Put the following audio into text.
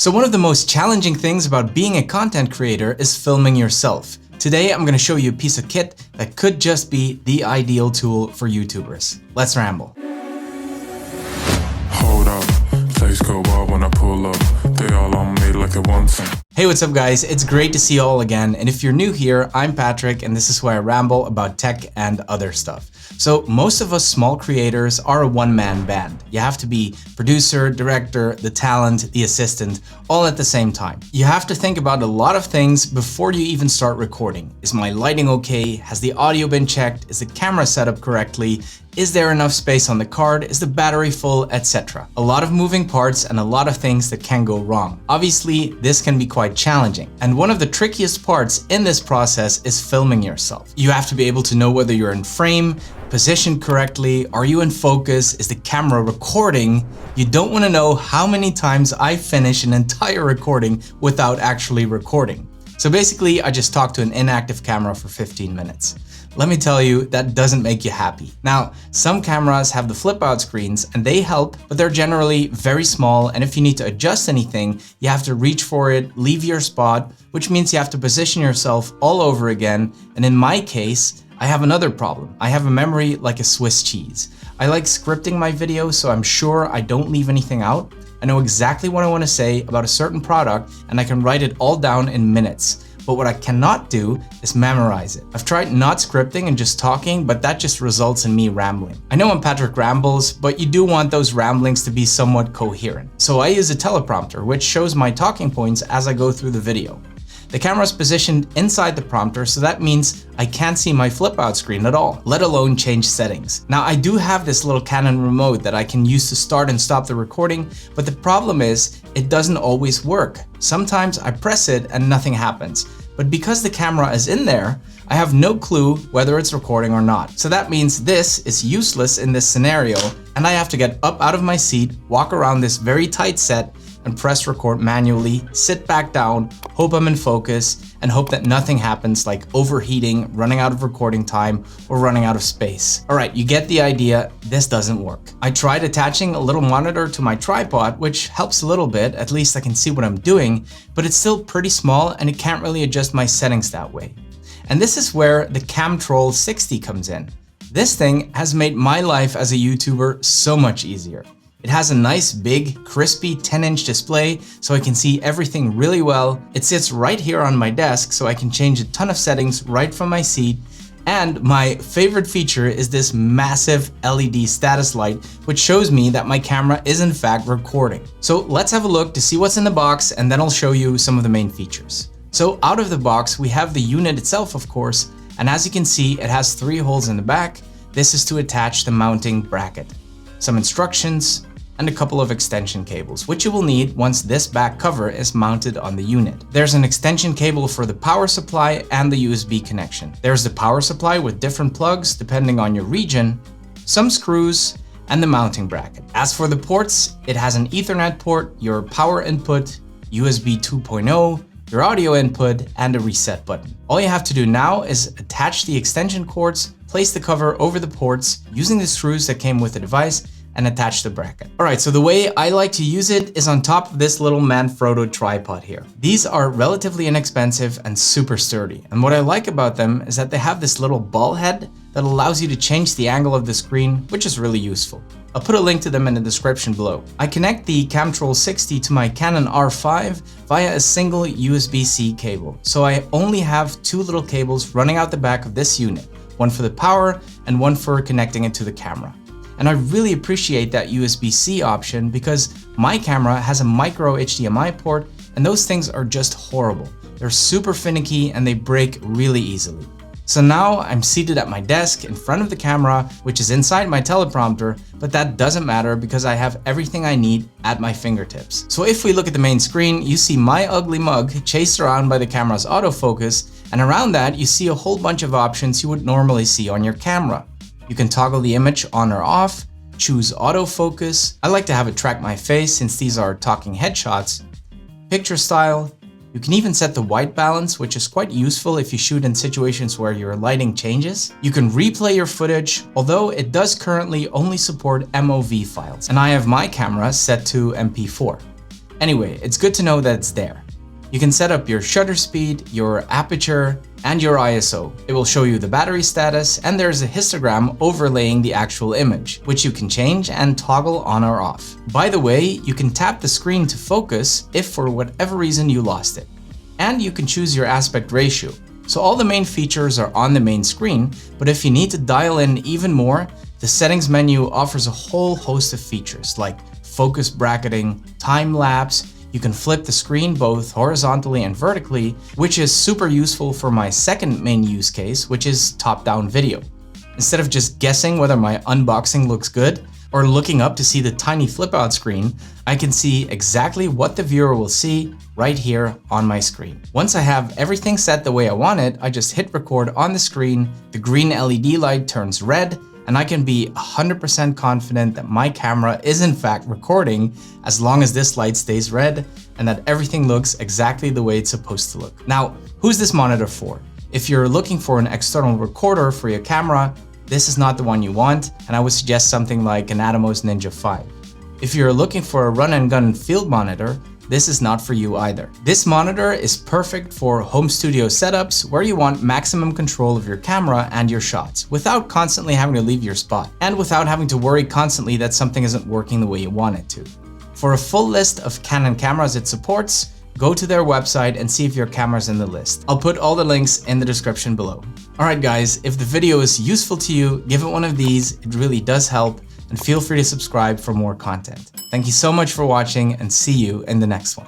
So one of the most challenging things about being a content creator is filming yourself. Today, I'm going to show you a piece of kit that could just be the ideal tool for YouTubers. Let's ramble. Hold up, things go wild when I pull up. They all on me like a one thing. Hey, what's up guys? It's great to see you all again. And if you're new here, I'm Patrick and this is where I ramble about tech and other stuff. So most of us small creators are a one-man band. You have to be producer, director, the talent, the assistant, all at the same time. You have to think about a lot of things before you even start recording. Is my lighting okay? Has the audio been checked? Is the camera set up correctly? Is there enough space on the card? Is the battery full? Etc. A lot of moving parts and a lot of things that can go wrong. Obviously, this can be quite challenging. And one of the trickiest parts in this process is filming yourself. You have to be able to know whether you're in frame, positioned correctly, are you in focus, is the camera recording? You don't want to know how many times I finish an entire recording without actually recording. So basically, I just talked to an inactive camera for 15 minutes. Let me tell you, that doesn't make you happy. Now, some cameras have the flip out screens and they help, but they're generally very small. And if you need to adjust anything, you have to reach for it, leave your spot, which means you have to position yourself all over again. And in my case, I have another problem. I have a memory like a Swiss cheese. I like scripting my videos, so I'm sure I don't leave anything out. I know exactly what I want to say about a certain product and I can write it all down in minutes. But what I cannot do is memorize it. I've tried not scripting and just talking, but that just results in me rambling. I know I'm Patrick Rambles, but you do want those ramblings to be somewhat coherent. So I use a teleprompter, which shows my talking points as I go through the video. The camera is positioned inside the prompter, so that means I can't see my flip out screen at all, let alone change settings. Now I do have this little Canon remote that I can use to start and stop the recording, but the problem is it doesn't always work. Sometimes I press it and nothing happens. But because the camera is in there, I have no clue whether it's recording or not. So that means this is useless in this scenario, and I have to get up out of my seat, walk around this very tight set, and press record manually, sit back down, hope I'm in focus, and hope that nothing happens like overheating, running out of recording time, or running out of space. All right, you get the idea, this doesn't work. I tried attaching a little monitor to my tripod, which helps a little bit, at least I can see what I'm doing, but it's still pretty small and it can't really adjust my settings that way. And this is where the Camtrol-60 comes in. This thing has made my life as a YouTuber so much easier. It has a nice big crispy 10-inch display so I can see everything really well. It sits right here on my desk so I can change a ton of settings right from my seat. And my favorite feature is this massive LED status light, which shows me that my camera is in fact recording. So let's have a look to see what's in the box and then I'll show you some of the main features. So out of the box, we have the unit itself, of course. And as you can see, it has 3 holes in the back. This is to attach the mounting bracket. Some instructions, and a couple of extension cables, which you will need once this back cover is mounted on the unit. There's an extension cable for the power supply and the USB connection. There's the power supply with different plugs depending on your region, some screws, and the mounting bracket. As for the ports, it has an Ethernet port, your power input, USB 2.0, your audio input, and a reset button. All you have to do now is attach the extension cords, place the cover over the ports using the screws that came with the device, and attach the bracket. All right, so the way I like to use it is on top of this little Manfrotto tripod here. These are relatively inexpensive and super sturdy. And what I like about them is that they have this little ball head that allows you to change the angle of the screen, which is really useful. I'll put a link to them in the description below. I connect the Camtrol-60 to my Canon R5 via a single USB-C cable. So I only have 2 little cables running out the back of this unit, one for the power and one for connecting it to the camera. And I really appreciate that USB-C option because my camera has a micro HDMI port and those things are just horrible. They're super finicky and they break really easily. So now I'm seated at my desk in front of the camera, which is inside my teleprompter, but that doesn't matter because I have everything I need at my fingertips. So if we look at the main screen, you see my ugly mug chased around by the camera's autofocus, and around that you see a whole bunch of options you would normally see on your camera. You can toggle the image on or off, choose autofocus. I like to have it track my face since these are talking headshots. Picture style. You can even set the white balance, which is quite useful if you shoot in situations where your lighting changes. You can replay your footage, although it does currently only support MOV files. And I have my camera set to MP4. Anyway, it's good to know that it's there. You can set up your shutter speed, your aperture, and your ISO. It will show you the battery status, and there's a histogram overlaying the actual image, which you can change and toggle on or off. By the way, you can tap the screen to focus if for whatever reason you lost it. And you can choose your aspect ratio. So all the main features are on the main screen, but if you need to dial in even more, the settings menu offers a whole host of features like focus bracketing, time lapse. You can flip the screen both horizontally and vertically, which is super useful for my second main use case, which is top-down video. Instead of just guessing whether my unboxing looks good or looking up to see the tiny flip-out screen, I can see exactly what the viewer will see right here on my screen. Once I have everything set the way I want it, I just hit record on the screen, the green LED light turns red, and I can be 100% confident that my camera is in fact recording as long as this light stays red and that everything looks exactly the way it's supposed to look. Now, who's this monitor for? If you're looking for an external recorder for your camera, this is not the one you want, and I would suggest something like an Atomos Ninja 5. If you're looking for a run and gun field monitor, this is not for you either. This monitor is perfect for home studio setups where you want maximum control of your camera and your shots without constantly having to leave your spot and without having to worry constantly that something isn't working the way you want it to. For a full list of Canon cameras it supports, go to their website and see if your camera's in the list. I'll put all the links in the description below. Alright guys, if the video is useful to you, give it one of these, it really does help, and feel free to subscribe for more content. Thank you so much for watching and see you in the next one.